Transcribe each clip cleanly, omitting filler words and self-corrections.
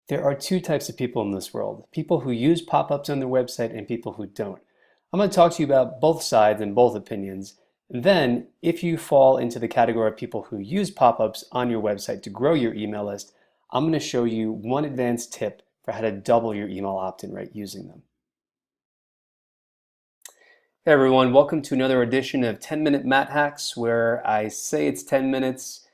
There are two types of people in this world, people who use pop-ups on their website and people who don't. I'm going to talk to you about both sides and both opinions. And then, if you fall into the category of people who use pop-ups on your website to grow your email list, I'm going to show you one advanced tip for how to double your email opt-in rate using them. Hey everyone, welcome to another edition of 10-Minute Matt Hacks, where I say it's 10 minutes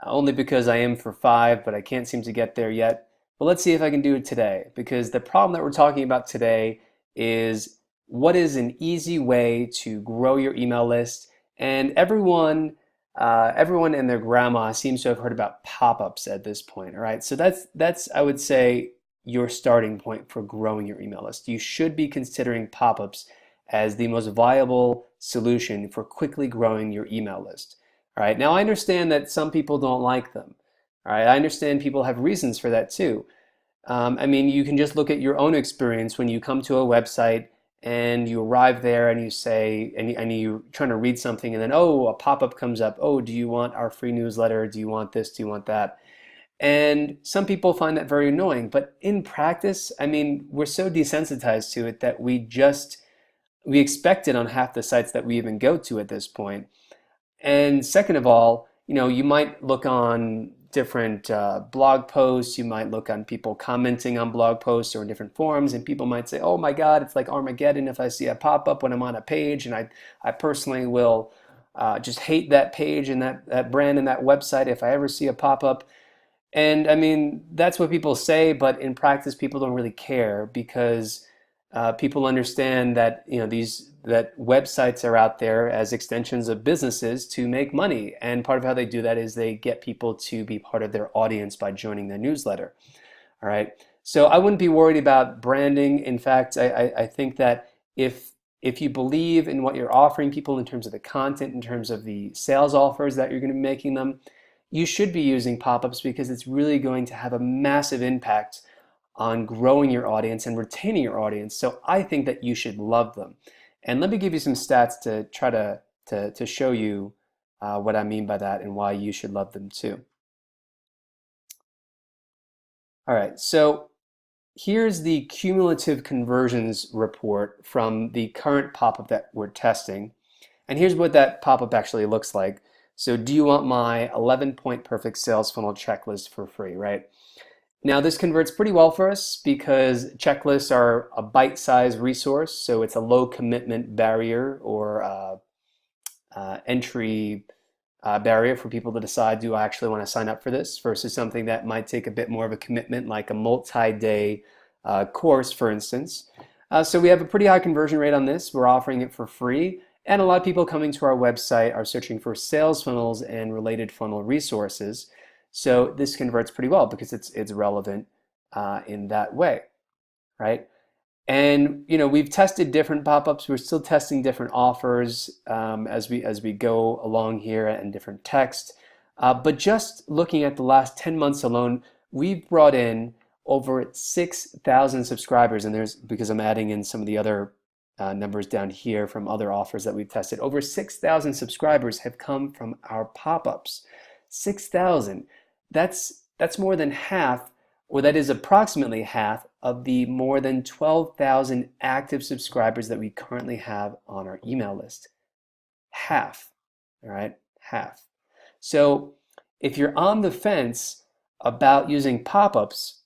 only because I aim for 5, but I can't seem to get there yet. But let's see if I can do it today, because the problem that we're talking about today is what is an easy way to grow your email list. And everyone and their grandma seems to have heard about pop-ups at this point. All right, so that's I would say your starting point for growing your email list. You should be considering pop-ups as the most viable solution for quickly growing your email list. All right, now I understand that some people don't like them. All right, I understand people have reasons for that too. I mean, you can just look at your own experience when you come to a website and you arrive there and you say, and you're trying to read something, and then, oh, a pop-up comes up. Oh, do you want our free newsletter? Do you want this? Do you want that? And some people find that very annoying. But in practice, I mean, we're so desensitized to it that we expect it on half the sites that we even go to at this point. And second of all, you might look on different blog posts, you might look on people commenting on blog posts or in different forums, and people might say, oh my God, it's like Armageddon if I see a pop-up when I'm on a page, and I personally will just hate that page and that brand and that website if I ever see a pop-up. And I mean, that's what people say, but in practice, people don't really care because people understand that that websites are out there as extensions of businesses to make money, and part of how they do that is they get people to be part of their audience by joining their newsletter. All right, so I wouldn't be worried about branding. In fact, I think that if you believe in what you're offering people in terms of the content, in terms of the sales offers that you're going to be making them, you should be using pop-ups because it's really going to have a massive impact on growing your audience and retaining your audience. So I think that you should love them. And let me give you some stats to try to show you what I mean by that and why you should love them too. All right, so here's the cumulative conversions report from the current pop-up that we're testing. And here's what that pop-up actually looks like. So do you want my 11-point perfect sales funnel checklist for free, right? Now this converts pretty well for us because checklists are a bite-sized resource, so it's a low commitment barrier or entry barrier for people to decide, do I actually want to sign up for this, versus something that might take a bit more of a commitment like a multi-day course, for instance. So we have a pretty high conversion rate on this. We're offering it for free, and a lot of people coming to our website are searching for sales funnels and related funnel resources. So this converts pretty well because it's relevant in that way, right? And we've tested different pop-ups. We're still testing different offers as we go along here and different text. But just looking at the last 10 months alone, we've brought in over 6,000 subscribers. And there's, because I'm adding in some of the other numbers down here from other offers that we've tested, over 6,000 subscribers have come from our pop-ups. 6,000. That's more than half, or that is approximately half of the more than 12,000 active subscribers that we currently have on our email list. Half, all right, half. So if you're on the fence about using pop-ups,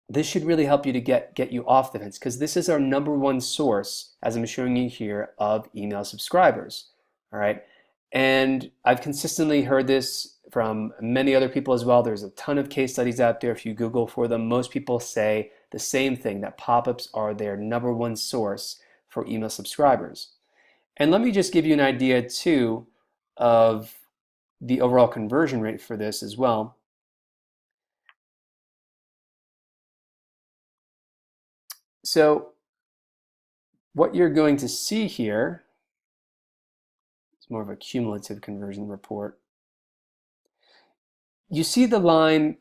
this should really help you to get you off the fence, because this is our #1 source, as I'm showing you here, of email subscribers, all right? And I've consistently heard this from many other people as well. There's a ton of case studies out there. If you Google for them, most people say the same thing, that pop-ups are their #1 source for email subscribers. And let me just give you an idea too of the overall conversion rate for this as well. So what you're going to see here is more of a cumulative conversion report. You see the line,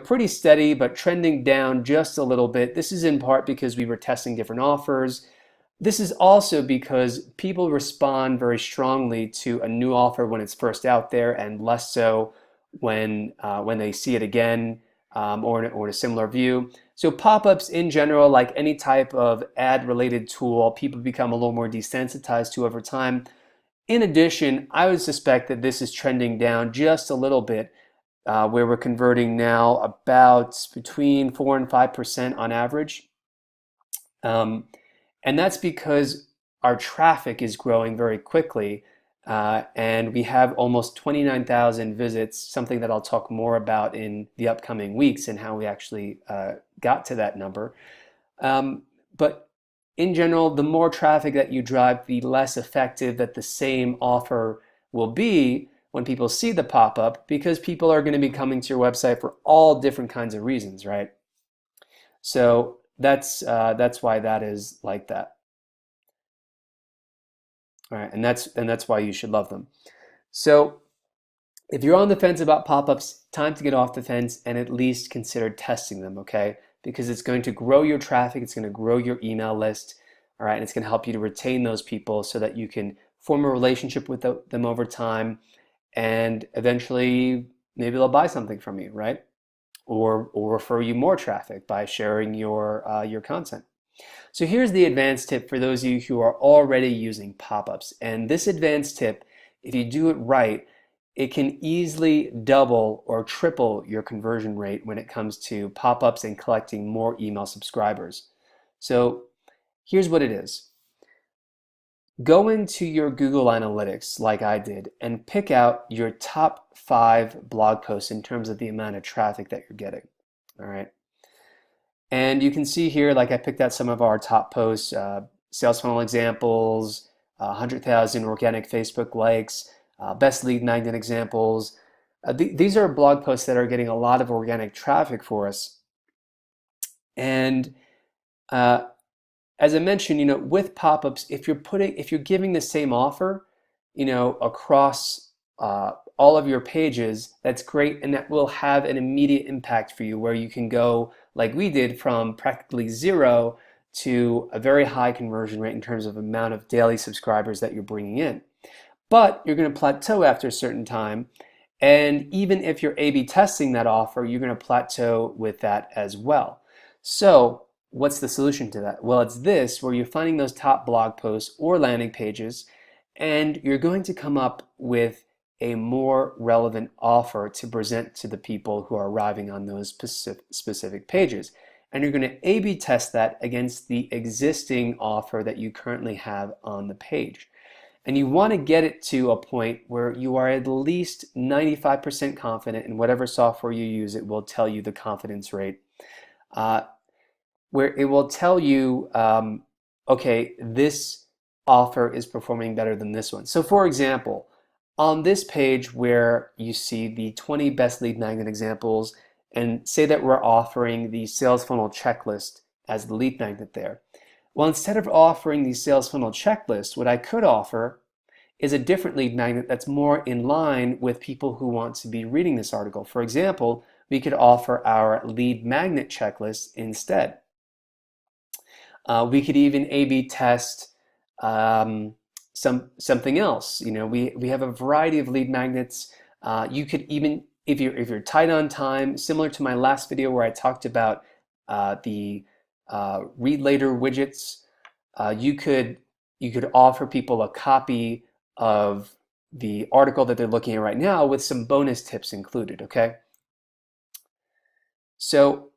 pretty steady, but trending down just a little bit. This is in part because we were testing different offers. This is also because people respond very strongly to a new offer when it's first out there, and less so when they see it again or in a similar view. So pop-ups in general, like any type of ad-related tool, people become a little more desensitized to over time. In addition, I would suspect that this is trending down just a little bit, where we're converting now about between 4 and 5% on average. And that's because our traffic is growing very quickly, and we have almost 29,000 visits, something that I'll talk more about in the upcoming weeks and how we actually got to that number. But in general, the more traffic that you drive, the less effective that the same offer will be when people see the pop-up, because people are going to be coming to your website for all different kinds of reasons, right? So that's why that is like that. All right, and that's why you should love them. So if you're on the fence about pop-ups, time to get off the fence and at least consider testing them, okay? Because it's going to grow your traffic, it's going to grow your email list, all right, and it's going to help you to retain those people so that you can form a relationship with them over time, and eventually maybe they'll buy something from you, right? Or refer you more traffic by sharing your content. So here's the advanced tip for those of you who are already using pop-ups. And this advanced tip, if you do it right, it can easily double or triple your conversion rate when it comes to pop-ups and collecting more email subscribers. So here's what it is. Go into your Google Analytics like I did and pick out your top 5 blog posts in terms of the amount of traffic that you're getting. All right. And you can see here, like I picked out some of our top posts, sales funnel examples, 100,000 organic Facebook likes, best lead magnet examples. These are blog posts that are getting a lot of organic traffic for us. And as I mentioned, with pop-ups, if you're giving the same offer, across all of your pages, that's great, and that will have an immediate impact for you, where you can go, like we did, from practically 0 to a very high conversion rate in terms of amount of daily subscribers that you're bringing in. But you're going to plateau after a certain time, and even if you're A/B testing that offer, you're going to plateau with that as well. So what's the solution to that? Well, it's this, where you're finding those top blog posts or landing pages, and you're going to come up with a more relevant offer to present to the people who are arriving on those specific pages. And you're going to A/B test that against the existing offer that you currently have on the page. And you want to get it to a point where you are at least 95% confident in whatever software you use. It will tell you the confidence rate, where it will tell you, okay, this offer is performing better than this one. So for example, on this page where you see the 20 best lead magnet examples, and say that we're offering the sales funnel checklist as the lead magnet there. Well, instead of offering the sales funnel checklist, what I could offer is a different lead magnet that's more in line with people who want to be reading this article. For example, we could offer our lead magnet checklist instead. We could even A/B test something else. We have a variety of lead magnets. You could even, if you're tight on time, similar to my last video where I talked about the read later widgets, you could offer people a copy of the article that they're looking at right now with some bonus tips included. Okay, so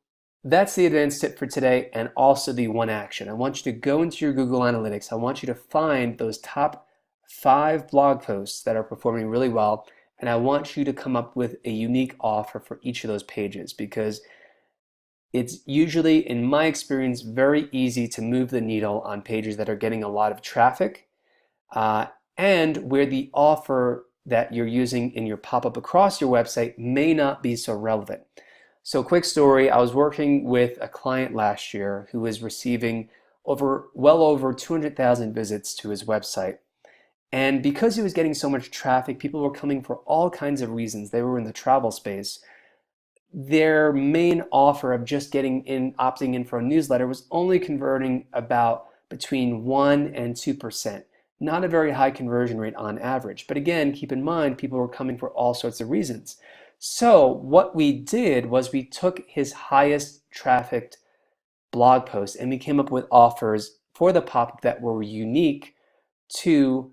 that's the advanced tip for today, and also the one action. I want you to go into your Google Analytics. I want you to find those top 5 blog posts that are performing really well, and I want you to come up with a unique offer for each of those pages, because it's usually, in my experience, very easy to move the needle on pages that are getting a lot of traffic, and where the offer that you're using in your pop-up across your website may not be so relevant. So quick story, I was working with a client last year who was receiving well over 200,000 visits to his website. And because he was getting so much traffic, people were coming for all kinds of reasons. They were in the travel space. Their main offer of just opting in for a newsletter was only converting about between 1 and 2%. Not a very high conversion rate on average. But again, keep in mind, people were coming for all sorts of reasons. So what we did was we took his highest trafficked blog post and we came up with offers for the pop-up that were unique to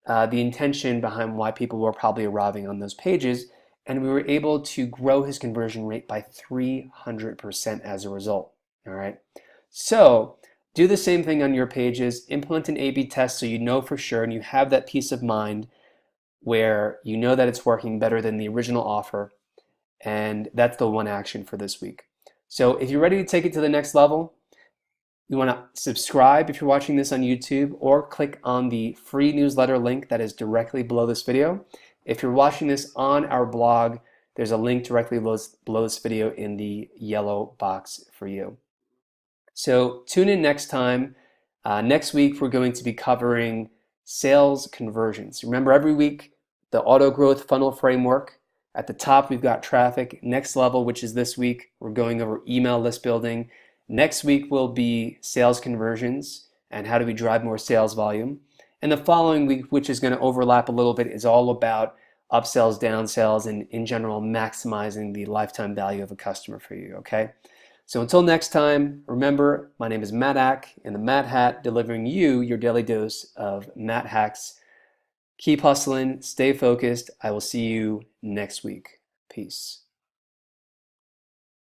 the intention behind why people were probably arriving on those pages. And we were able to grow his conversion rate by 300% as a result. All right. So do the same thing on your pages, implement an A/B test so you know for sure and you have that peace of mind where you know that it's working better than the original offer. And that's the one action for this week. So if you're ready to take it to the next level, you want to subscribe if you're watching this on YouTube, or click on the free newsletter link that is directly below this video. If you're watching this on our blog, there's a link directly below this video in the yellow box for you. So tune in next time. Next week, we're going to be covering sales conversions. Remember, every week, the auto growth funnel framework. At the top, we've got traffic. Next level, which is this week, we're going over email list building. Next week will be sales conversions and how do we drive more sales volume. And the following week, which is going to overlap a little bit, is all about upsells, downsells, and in general, maximizing the lifetime value of a customer for you, okay? So until next time, remember, my name is Matt Hack in the Matt Hat, delivering you your daily dose of Matt Hacks. Keep hustling, stay focused. I will see you next week. Peace.